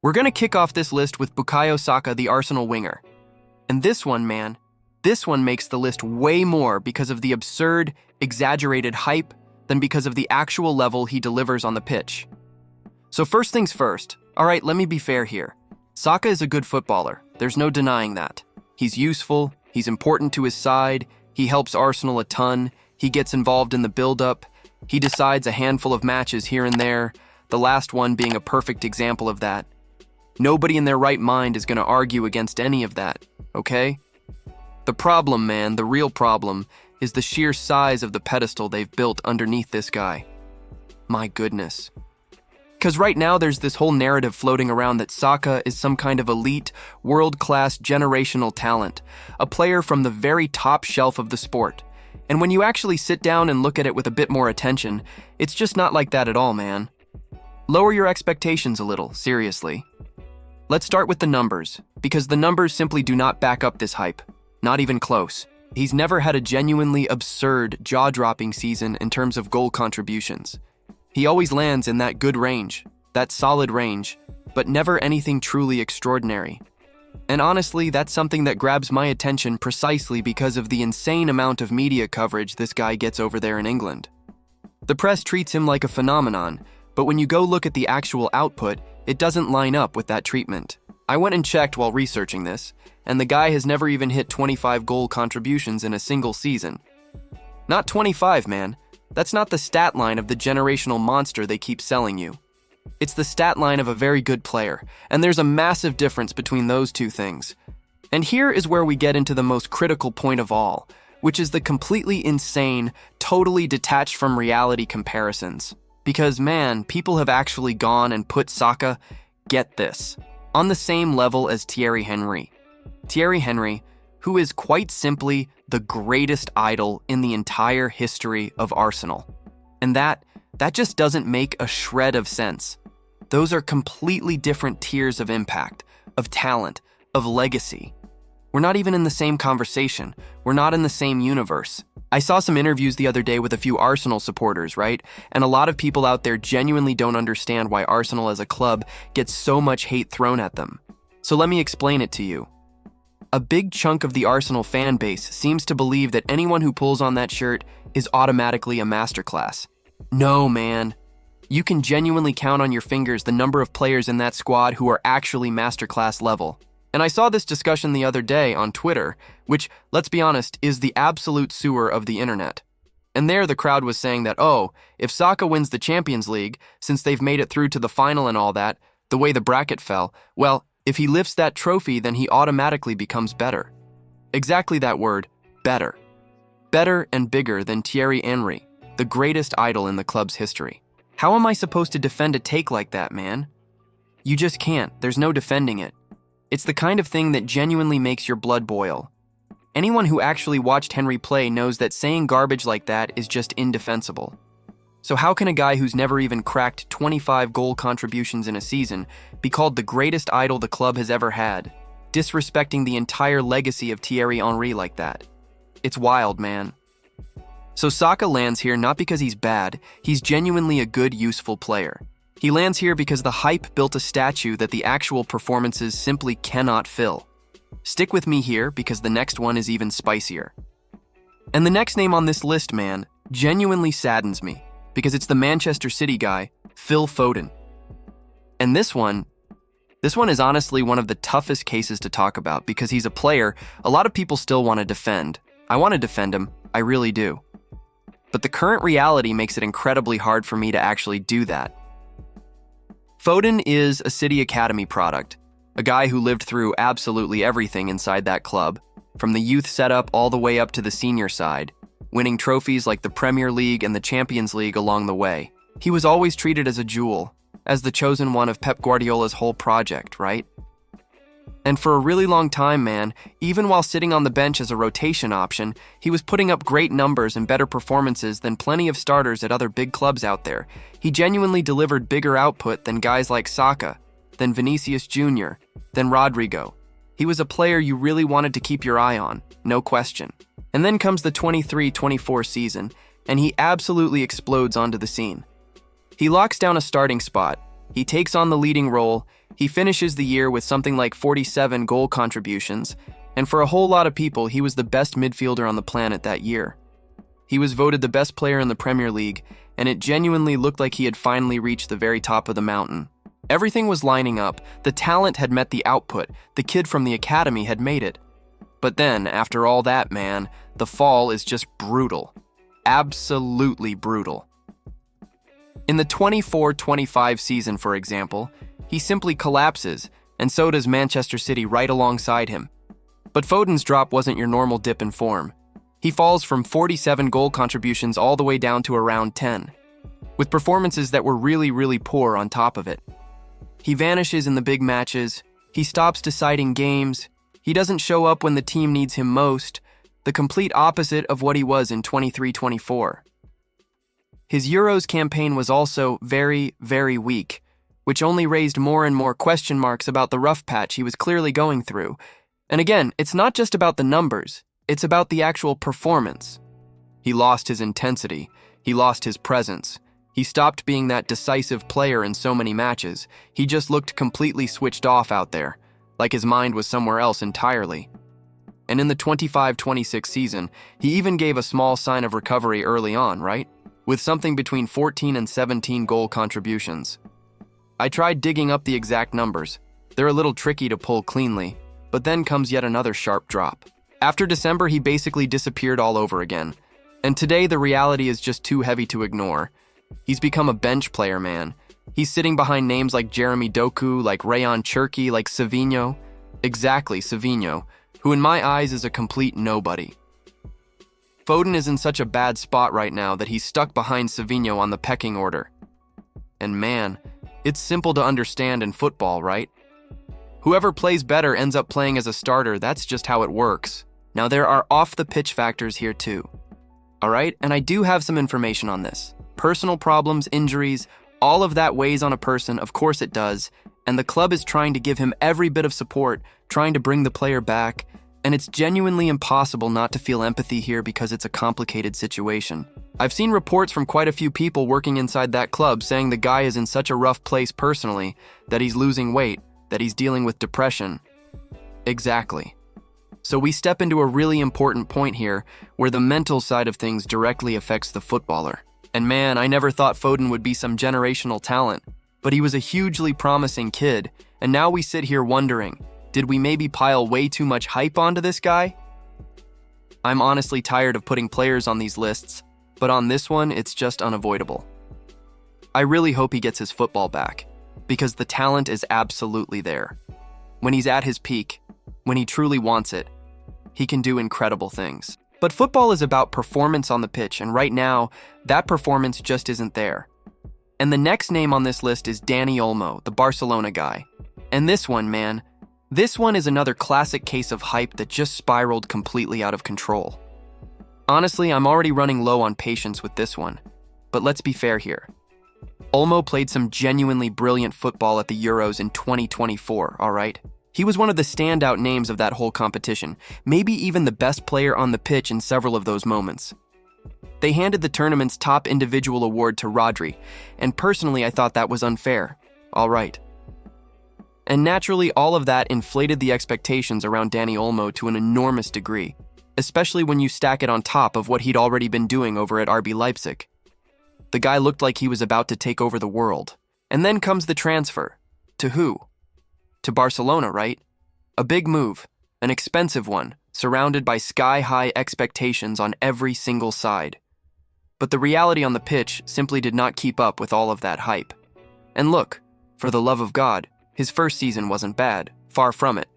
We're going to kick off this list with Bukayo Saka, the Arsenal winger. And this one, man, this one makes the list way more because of the absurd, exaggerated hype than because of the actual level he delivers on the pitch. So first things first, all right, let me be fair here. Saka is a good footballer, there's no denying that. He's useful, he's important to his side, he helps Arsenal a ton, he gets involved in the build-up, he decides a handful of matches here and there, the last one being a perfect example of that. Nobody in their right mind is going to argue against any of that, okay? The problem, man, the real problem, is the sheer size of the pedestal they've built underneath this guy. My goodness. Because right now there's this whole narrative floating around that Saka is some kind of elite, world-class generational talent, a player from the very top shelf of the sport. And when you actually sit down and look at it with a bit more attention, it's just not like that at all, man. Lower your expectations a little, seriously. Let's start with the numbers, because the numbers simply do not back up this hype. Not even close. He's never had a genuinely absurd, jaw-dropping season in terms of goal contributions. He always lands in that good range, that solid range, but never anything truly extraordinary. And honestly, that's something that grabs my attention precisely because of the insane amount of media coverage this guy gets over there in England. The press treats him like a phenomenon, but when you go look at the actual output, it doesn't line up with that treatment. I went and checked while researching this, and the guy has never even hit 25 goal contributions in a single season. Not 25, man. That's not the stat line of the generational monster they keep selling you. It's the stat line of a very good player, and there's a massive difference between those two things. And here is where we get into the most critical point of all, which is the completely insane, totally detached from reality comparisons. Because, man, people have actually gone and put Saka, get this, on the same level as Thierry Henry. Thierry Henry, who is quite simply the greatest idol in the entire history of Arsenal. And that just doesn't make a shred of sense. Those are completely different tiers of impact, of talent, of legacy. We're not even in the same conversation. We're not in the same universe. I saw some interviews the other day with a few Arsenal supporters, right? And a lot of people out there genuinely don't understand why Arsenal as a club gets so much hate thrown at them. So let me explain it to you. A big chunk of the Arsenal fan base seems to believe that anyone who pulls on that shirt is automatically a masterclass. No, man. You can genuinely count on your fingers the number of players in that squad who are actually masterclass level. And I saw this discussion the other day on Twitter, which, let's be honest, is the absolute sewer of the internet. And there the crowd was saying that, oh, if Saka wins the Champions League, since they've made it through to the final and all that, the way the bracket fell, well, if he lifts that trophy, then he automatically becomes better. Exactly that word, better. Better and bigger than Thierry Henry, the greatest idol in the club's history. How am I supposed to defend a take like that, man? You just can't. There's no defending it. It's the kind of thing that genuinely makes your blood boil. Anyone who actually watched Henry play knows that saying garbage like that is just indefensible. So how can a guy who's never even cracked 25 goal contributions in a season be called the greatest idol the club has ever had, disrespecting the entire legacy of Thierry Henry like that? It's wild, man. So Saka lands here not because he's bad, he's genuinely a good, useful player. He lands here because the hype built a statue that the actual performances simply cannot fill. Stick with me here because the next one is even spicier. And the next name on this list, man, genuinely saddens me because it's the Manchester City guy, Phil Foden. And this one is honestly one of the toughest cases to talk about because he's a player a lot of people still want to defend. I want to defend him, I really do. But the current reality makes it incredibly hard for me to actually do that. Foden is a City Academy product, a guy who lived through absolutely everything inside that club, from the youth setup all the way up to the senior side, winning trophies like the Premier League and the Champions League along the way. He was always treated as a jewel, as the chosen one of Pep Guardiola's whole project, right? And for a really long time, man, even while sitting on the bench as a rotation option, he was putting up great numbers and better performances than plenty of starters at other big clubs out there. He genuinely delivered bigger output than guys like Saka, than Vinicius Jr., than Rodrigo. He was a player you really wanted to keep your eye on, no question. And then comes the 23-24 season, and he absolutely explodes onto the scene. He locks down a starting spot, He takes on the leading role, he finishes the year with something like 47 goal contributions, and for a whole lot of people, he was the best midfielder on the planet that year. He was voted the best player in the Premier League, and it genuinely looked like he had finally reached the very top of the mountain. Everything was lining up, the talent had met the output, the kid from the academy had made it. But then, after all that, man, the fall is just brutal. Absolutely brutal. In the 24-25 season, for example, he simply collapses, and so does Manchester City right alongside him. But Foden's drop wasn't your normal dip in form. He falls from 47 goal contributions all the way down to around 10, with performances that were really poor on top of it. He vanishes in the big matches, he stops deciding games, he doesn't show up when the team needs him most, the complete opposite of what he was in 23-24. His Euros campaign was also very weak, which only raised more and more question marks about the rough patch he was clearly going through. And again, it's not just about the numbers, it's about the actual performance. He lost his intensity, he lost his presence, he stopped being that decisive player in so many matches, he just looked completely switched off out there, like his mind was somewhere else entirely. And in the 25-26 season, he even gave a small sign of recovery early on, right? With something between 14 and 17 goal contributions. I tried digging up the exact numbers. They're a little tricky to pull cleanly, but then comes yet another sharp drop. After December, he basically disappeared all over again. And today, the reality is just too heavy to ignore. He's become a bench player, man. He's sitting behind names like Jeremy Doku, like Rayan Cherki, like Savinho. Exactly, Savinho, who in my eyes is a complete nobody. Foden is in such a bad spot right now that he's stuck behind Savinho on the pecking order. And man, it's simple to understand in football, right? Whoever plays better ends up playing as a starter, that's just how it works. Now there are off-the-pitch factors here too. Alright, and I do have some information on this. Personal problems, injuries, all of that weighs on a person, of course it does, and the club is trying to give him every bit of support, trying to bring the player back, and it's genuinely impossible not to feel empathy here because it's a complicated situation. I've seen reports from quite a few people working inside that club saying the guy is in such a rough place personally, that he's losing weight, that he's dealing with depression. Exactly. So we step into a really important point here where the mental side of things directly affects the footballer. And man, I never thought Foden would be some generational talent, but he was a hugely promising kid, and now we sit here wondering, did we maybe pile way too much hype onto this guy? I'm honestly tired of putting players on these lists, but on this one, it's just unavoidable. I really hope he gets his football back, because the talent is absolutely there. When he's at his peak, when he truly wants it, he can do incredible things. But football is about performance on the pitch, and right now, that performance just isn't there. And the next name on this list is Dani Olmo, the Barcelona guy. And this one, man, this one is another classic case of hype that just spiraled completely out of control. Honestly, I'm already running low on patience with this one, but let's be fair here. Olmo played some genuinely brilliant football at the Euros in 2024, alright? He was one of the standout names of that whole competition, maybe even the best player on the pitch in several of those moments. They handed the tournament's top individual award to Rodri, and personally I thought that was unfair, alright. And naturally, all of that inflated the expectations around Dani Olmo to an enormous degree, especially when you stack it on top of what he'd already been doing over at RB Leipzig. The guy looked like he was about to take over the world. And then comes the transfer. To who? To Barcelona, right? A big move, an expensive one, surrounded by sky-high expectations on every single side. But the reality on the pitch simply did not keep up with all of that hype. And look, for the love of God, his first season wasn't bad, far from it.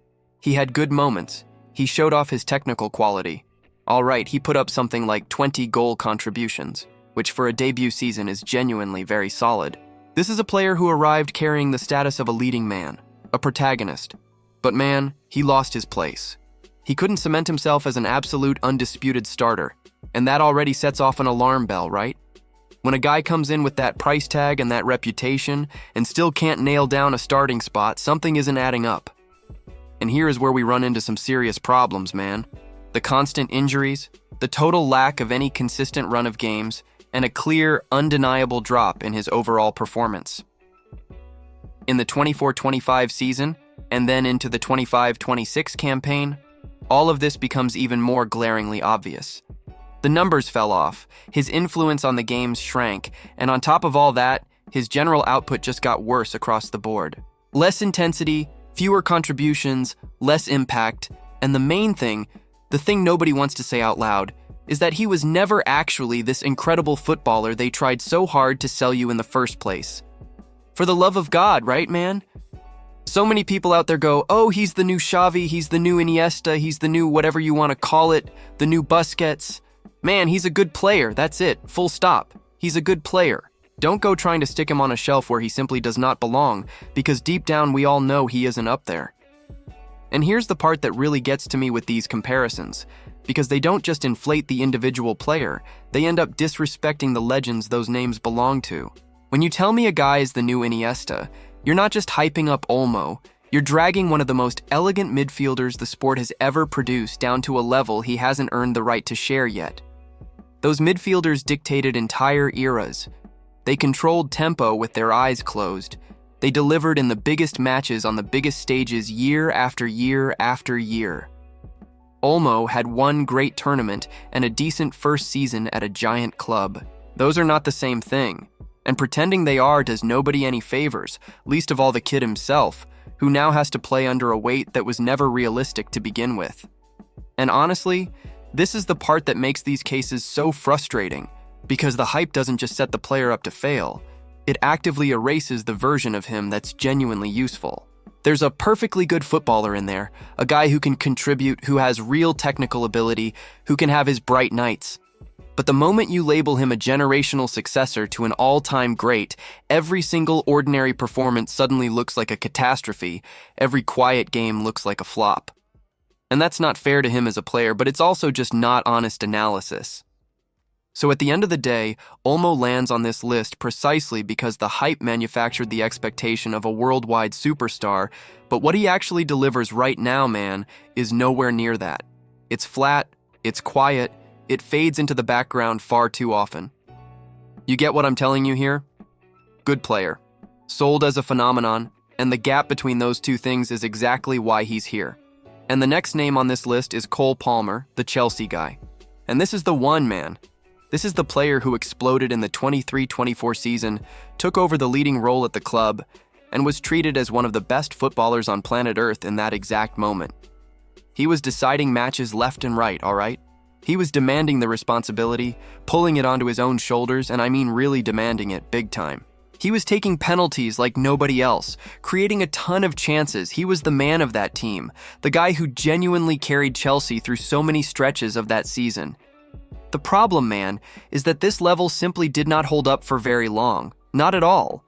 He had good moments. He showed off his technical quality. All right, he put up something like 20 goal contributions, which for a debut season is genuinely very solid. This is a player who arrived carrying the status of a leading man, a protagonist. But man, he lost his place. He couldn't cement himself as an absolute undisputed starter, and that already sets off an alarm bell, right? When a guy comes in with that price tag and that reputation and still can't nail down a starting spot, something isn't adding up. And here is where we run into some serious problems, man. The constant injuries, the total lack of any consistent run of games, and a clear, undeniable drop in his overall performance. In the 24-25 season, and then into the 25-26 campaign, all of this becomes even more glaringly obvious. The numbers fell off, his influence on the games shrank, and on top of all that, his general output just got worse across the board. Less intensity, fewer contributions, less impact, and the main thing, the thing nobody wants to say out loud, is that he was never actually this incredible footballer they tried so hard to sell you in the first place. For the love of God, right, man? So many people out there go, oh, he's the new Xavi, he's the new Iniesta, he's the new whatever you want to call it, the new Busquets. Man, he's a good player, that's it, full stop. He's a good player. Don't go trying to stick him on a shelf where he simply does not belong, because deep down we all know he isn't up there. And here's the part that really gets to me with these comparisons, because they don't just inflate the individual player, they end up disrespecting the legends those names belong to. When you tell me a guy is the new Iniesta, you're not just hyping up Olmo, you're dragging one of the most elegant midfielders the sport has ever produced down to a level he hasn't earned the right to share yet. Those midfielders dictated entire eras. They controlled tempo with their eyes closed. They delivered in the biggest matches on the biggest stages year after year after year. Olmo had one great tournament and a decent first season at a giant club. Those are not the same thing. And pretending they are does nobody any favors, least of all the kid himself, who now has to play under a weight that was never realistic to begin with. And honestly, this is the part that makes these cases so frustrating, because the hype doesn't just set the player up to fail, it actively erases the version of him that's genuinely useful. There's a perfectly good footballer in there, a guy who can contribute, who has real technical ability, who can have his bright nights. But the moment you label him a generational successor to an all-time great, every single ordinary performance suddenly looks like a catastrophe, every quiet game looks like a flop. And that's not fair to him as a player, but it's also just not honest analysis. So at the end of the day, Olmo lands on this list precisely because the hype manufactured the expectation of a worldwide superstar, but what he actually delivers right now, man, is nowhere near that. It's flat, it's quiet, it fades into the background far too often. You get what I'm telling you here? Good player. Sold as a phenomenon, and the gap between those two things is exactly why he's here. And the next name on this list is Cole Palmer, the Chelsea guy. And this is the one, man. This is the player who exploded in the 23-24 season, took over the leading role at the club, and was treated as one of the best footballers on planet Earth in that exact moment. He was deciding matches left and right, all right? He was demanding the responsibility, pulling it onto his own shoulders, and I mean really demanding it big time. He was taking penalties like nobody else, creating a ton of chances. He was the man of that team, the guy who genuinely carried Chelsea through so many stretches of that season. The problem, man, is that this level simply did not hold up for very long. Not at all.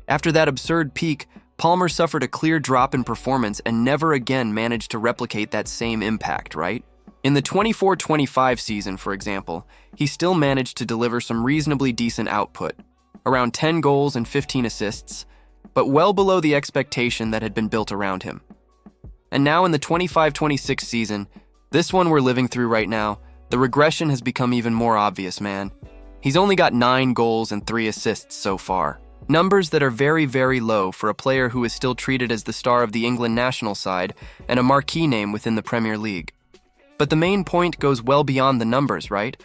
After that absurd peak, Palmer suffered a clear drop in performance and never again managed to replicate that same impact, right? In the 24-25 season, for example, he still managed to deliver some reasonably decent output, around 10 goals and 15 assists, but well below the expectation that had been built around him. And now in the 25-26 season, this one we're living through right now, the regression has become even more obvious, man. He's only got 9 goals and 3 assists so far. Numbers that are very, very low for a player who is still treated as the star of the England national side and a marquee name within the Premier League. But the main point goes well beyond the numbers, right?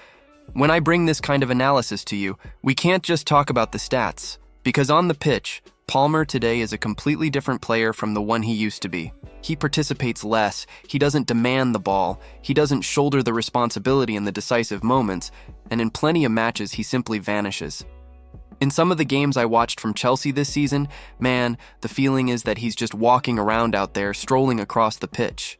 When I bring this kind of analysis to you, we can't just talk about the stats, because on the pitch, Palmer today is a completely different player from the one he used to be. He participates less, he doesn't demand the ball, he doesn't shoulder the responsibility in the decisive moments, and in plenty of matches he simply vanishes. In some of the games I watched from Chelsea this season, man, the feeling is that he's just walking around out there, strolling across the pitch.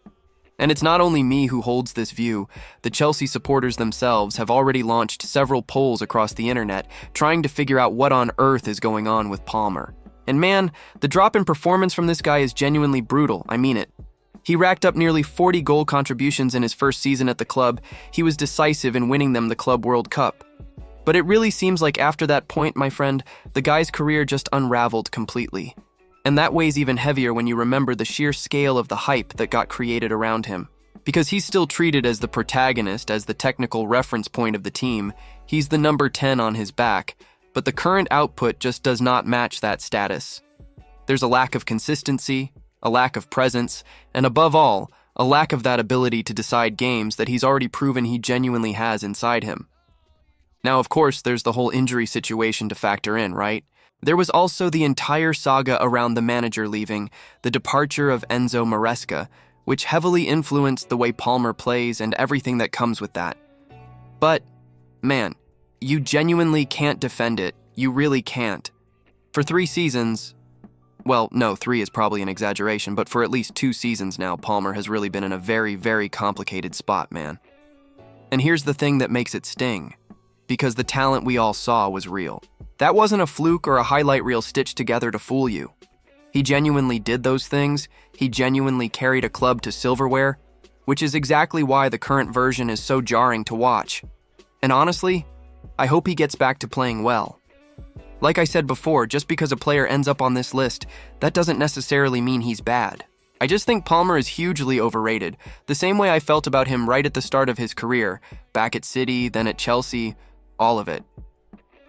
And it's not only me who holds this view. The Chelsea supporters themselves have already launched several polls across the internet trying to figure out what on earth is going on with Palmer. And man, the drop in performance from this guy is genuinely brutal, I mean it. He racked up nearly 40 goal contributions in his first season at the club. He was decisive in winning them the Club World Cup. But it really seems like after that point, my friend, the guy's career just unraveled completely. And that weighs even heavier when you remember the sheer scale of the hype that got created around him. Because he's still treated as the protagonist, as the technical reference point of the team. He's the number 10 on his back, but the current output just does not match that status. There's a lack of consistency, a lack of presence, and above all, a lack of that ability to decide games that he's already proven he genuinely has inside him. Now, of course, there's the whole injury situation to factor in, right? There was also the entire saga around the manager leaving, the departure of Enzo Maresca, which heavily influenced the way Palmer plays and everything that comes with that. But, man, you genuinely can't defend it. You really can't. For 3 seasons, well, no, 3 is probably an exaggeration, but for at least 2 seasons now, Palmer has really been in a very, very complicated spot, man. And here's the thing that makes it sting. Because the talent we all saw was real. That wasn't a fluke or a highlight reel stitched together to fool you. He genuinely did those things. He genuinely carried a club to silverware, which is exactly why the current version is so jarring to watch. And honestly, I hope he gets back to playing well. Like I said before, just because a player ends up on this list, that doesn't necessarily mean he's bad. I just think Palmer is hugely overrated, the same way I felt about him right at the start of his career, back at City, then at Chelsea, all of it.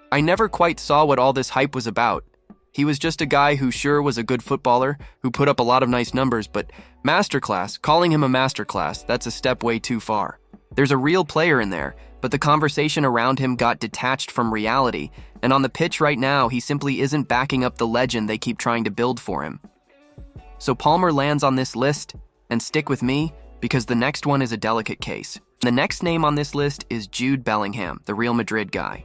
I never quite saw what all this hype was about. He was just a guy who sure was a good footballer, who put up a lot of nice numbers, but masterclass, calling him a masterclass, that's a step way too far. There's a real player in there, but the conversation around him got detached from reality, and on the pitch right now, he simply isn't backing up the legend they keep trying to build for him. So Palmer lands on this list, and stick with me, because the next one is a delicate case. The next name on this list is Jude Bellingham, the Real Madrid guy.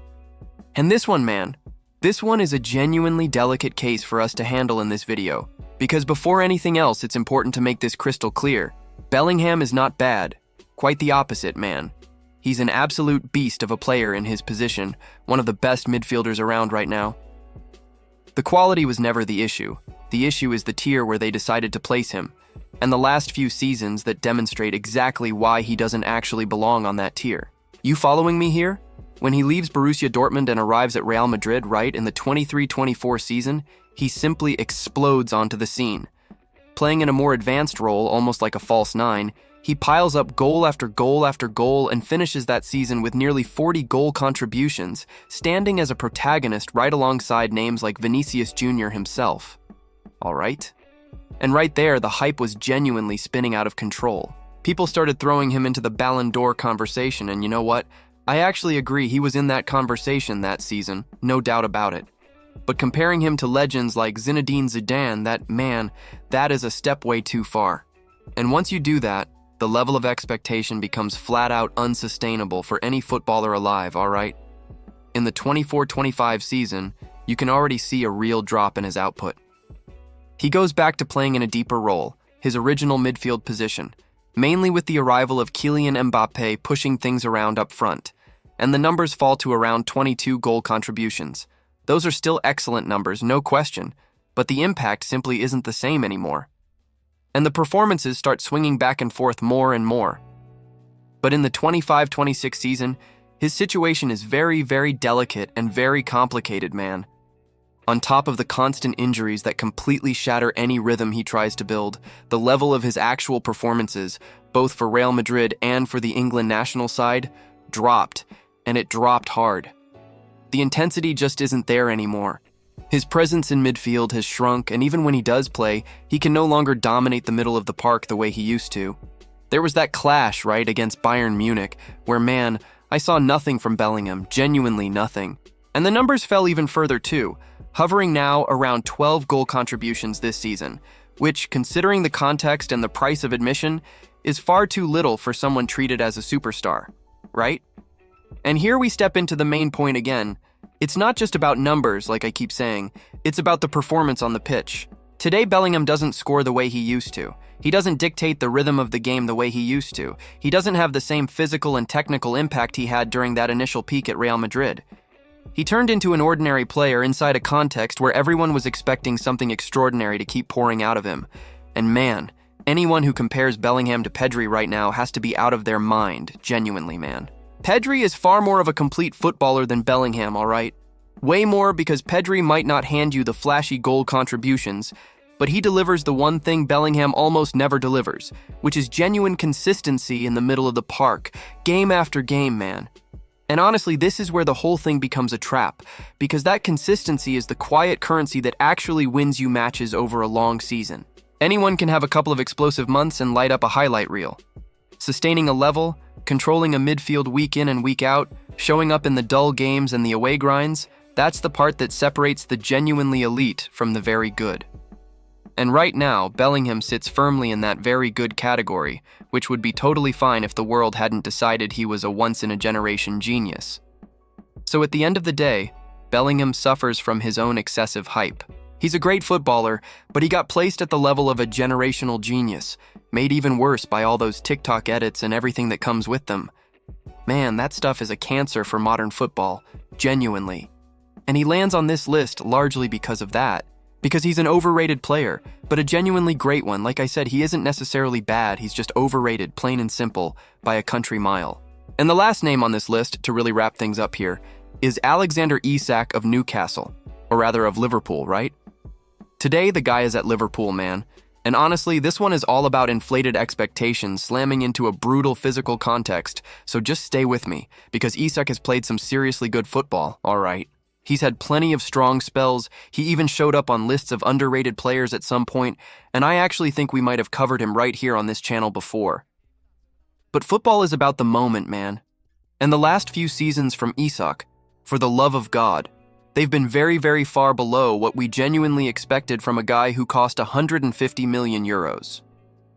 And this one, man, this one is a genuinely delicate case for us to handle in this video, because before anything else, it's important to make this crystal clear. Bellingham is not bad. Quite the opposite, man. He's an absolute beast of a player in his position, one of the best midfielders around right now. The quality was never the issue. The issue is the tier where they decided to place him, and the last few seasons that demonstrate exactly why he doesn't actually belong on that tier. You following me here? When he leaves Borussia Dortmund and arrives at Real Madrid right in the 23-24 season, he simply explodes onto the scene. Playing in a more advanced role, almost like a false 9, he piles up goal after goal after goal and finishes that season with nearly 40 goal contributions, standing as a protagonist right alongside names like Vinicius Jr. himself. All right? And right there, the hype was genuinely spinning out of control. People started throwing him into the Ballon d'Or conversation, and you know what? I actually agree he was in that conversation that season, no doubt about it. But comparing him to legends like Zinedine Zidane, that is a step way too far. And once you do that, the level of expectation becomes flat out unsustainable for any footballer alive, all right? In the 24-25 season, you can already see a real drop in his output. He goes back to playing in a deeper role, his original midfield position, mainly with the arrival of Kylian Mbappé pushing things around up front, and the numbers fall to around 22 goal contributions. Those are still excellent numbers, no question, but the impact simply isn't the same anymore. And the performances start swinging back and forth more and more. But in the 25-26 season, his situation is very, very delicate and very complicated, man. On top of the constant injuries that completely shatter any rhythm he tries to build, the level of his actual performances, both for Real Madrid and for the England national side, dropped, and it dropped hard. The intensity just isn't there anymore. His presence in midfield has shrunk, and even when he does play, he can no longer dominate the middle of the park the way he used to. There was that clash, right, against Bayern Munich, where, man, I saw nothing from Bellingham, genuinely nothing. And the numbers fell even further too, hovering now around 12 goal contributions this season, which, considering the context and the price of admission, is far too little for someone treated as a superstar, right? And here we step into the main point again. It's not just about numbers, like I keep saying, it's about the performance on the pitch. Today, Bellingham doesn't score the way he used to. He doesn't dictate the rhythm of the game the way he used to. He doesn't have the same physical and technical impact he had during that initial peak at Real Madrid. He turned into an ordinary player inside a context where everyone was expecting something extraordinary to keep pouring out of him. And man, anyone who compares Bellingham to Pedri right now has to be out of their mind, genuinely, man. Pedri is far more of a complete footballer than Bellingham, all right? Way more, because Pedri might not hand you the flashy goal contributions, but he delivers the one thing Bellingham almost never delivers, which is genuine consistency in the middle of the park, game after game, man. And honestly, this is where the whole thing becomes a trap, because that consistency is the quiet currency that actually wins you matches over a long season. Anyone can have a couple of explosive months and light up a highlight reel. Sustaining a level, controlling a midfield week in and week out, showing up in the dull games and the away grinds, that's the part that separates the genuinely elite from the very good. And right now, Bellingham sits firmly in that very good category, which would be totally fine if the world hadn't decided he was a once-in-a-generation genius. So at the end of the day, Bellingham suffers from his own excessive hype. He's a great footballer, but he got placed at the level of a generational genius, made even worse by all those TikTok edits and everything that comes with them. Man, that stuff is a cancer for modern football, genuinely. And he lands on this list largely because of that. Because he's an overrated player, but a genuinely great one. Like I said, he isn't necessarily bad, he's just overrated, plain and simple, by a country mile. And the last name on this list, to really wrap things up here, is Alexander Isak of Newcastle, or rather of Liverpool, right? Today, the guy is at Liverpool, man. And honestly, this one is all about inflated expectations slamming into a brutal physical context, so just stay with me, because Isak has played some seriously good football, alright. He's had plenty of strong spells, he even showed up on lists of underrated players at some point, and I actually think we might have covered him right here on this channel before. But football is about the moment, man. And the last few seasons from Isak, for the love of God, they've been very, very far below what we genuinely expected from a guy who cost 150 million euros.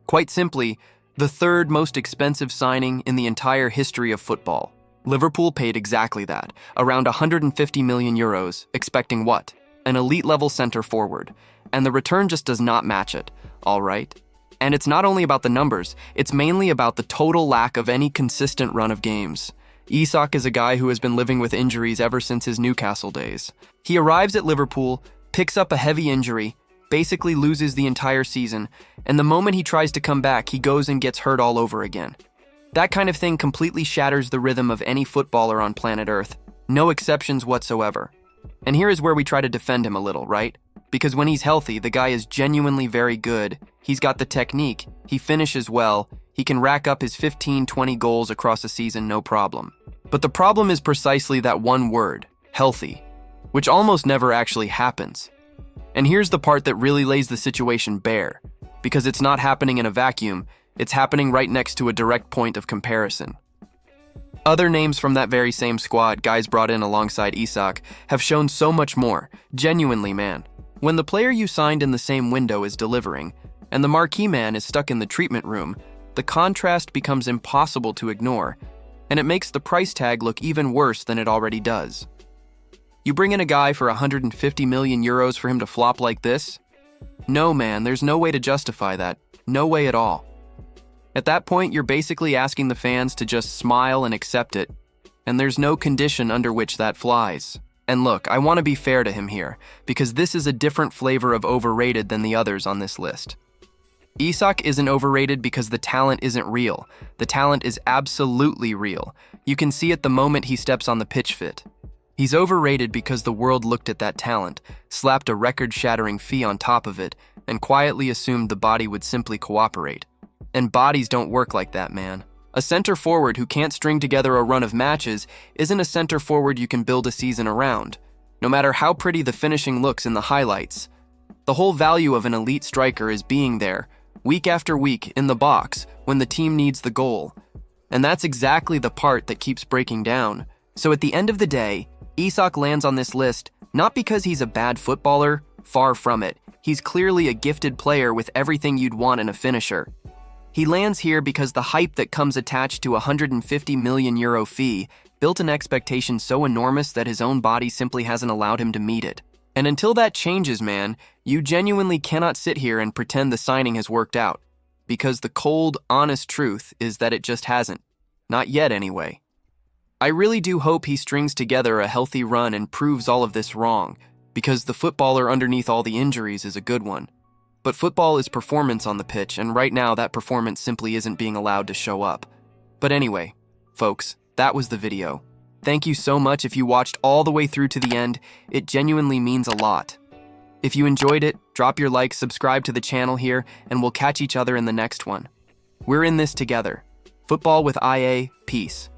Quite simply, the third most expensive signing in the entire history of football. Liverpool paid exactly that, around 150 million euros, expecting what? An elite-level center forward. And the return just does not match it, all right? And it's not only about the numbers, it's mainly about the total lack of any consistent run of games. Isak is a guy who has been living with injuries ever since his Newcastle days. He arrives at Liverpool, picks up a heavy injury, basically loses the entire season, and the moment he tries to come back, he goes and gets hurt all over again. That kind of thing completely shatters the rhythm of any footballer on planet Earth. No exceptions whatsoever. And here is where we try to defend him a little, right? Because when he's healthy, the guy is genuinely very good. He's got the technique, he finishes well, he can rack up his 15-20 goals across a season no problem. But the problem is precisely that one word, healthy, which almost never actually happens. And here's the part that really lays the situation bare, because it's not happening in a vacuum, it's happening right next to a direct point of comparison. Other names from that very same squad, guys brought in alongside Isak, have shown so much more. Genuinely, man. When the player you signed in the same window is delivering, and the marquee man is stuck in the treatment room, the contrast becomes impossible to ignore, and it makes the price tag look even worse than it already does. You bring in a guy for 150 million euros for him to flop like this? No, man, there's no way to justify that. No way at all. At that point, you're basically asking the fans to just smile and accept it, and there's no condition under which that flies. And look, I want to be fair to him here, because this is a different flavor of overrated than the others on this list. Isak isn't overrated because the talent isn't real. The talent is absolutely real. You can see it the moment he steps on the pitch fit. He's overrated because the world looked at that talent, slapped a record-shattering fee on top of it, and quietly assumed the body would simply cooperate. And bodies don't work like that, man. A center forward who can't string together a run of matches isn't a center forward you can build a season around, no matter how pretty the finishing looks in the highlights. The whole value of an elite striker is being there, week after week, in the box, when the team needs the goal. And that's exactly the part that keeps breaking down. So at the end of the day, Isak lands on this list not because he's a bad footballer, far from it. He's clearly a gifted player with everything you'd want in a finisher. He lands here because the hype that comes attached to a 150 million euro fee built an expectation so enormous that his own body simply hasn't allowed him to meet it. And until that changes, man, you genuinely cannot sit here and pretend the signing has worked out. Because the cold, honest truth is that it just hasn't. Not yet, anyway. I really do hope he strings together a healthy run and proves all of this wrong, because the footballer underneath all the injuries is a good one. But football is performance on the pitch, and right now that performance simply isn't being allowed to show up. But anyway, folks, that was the video. Thank you so much if you watched all the way through to the end. It genuinely means a lot. If you enjoyed it, drop your like, subscribe to the channel here, and we'll catch each other in the next one. We're in this together. Football with IA, peace.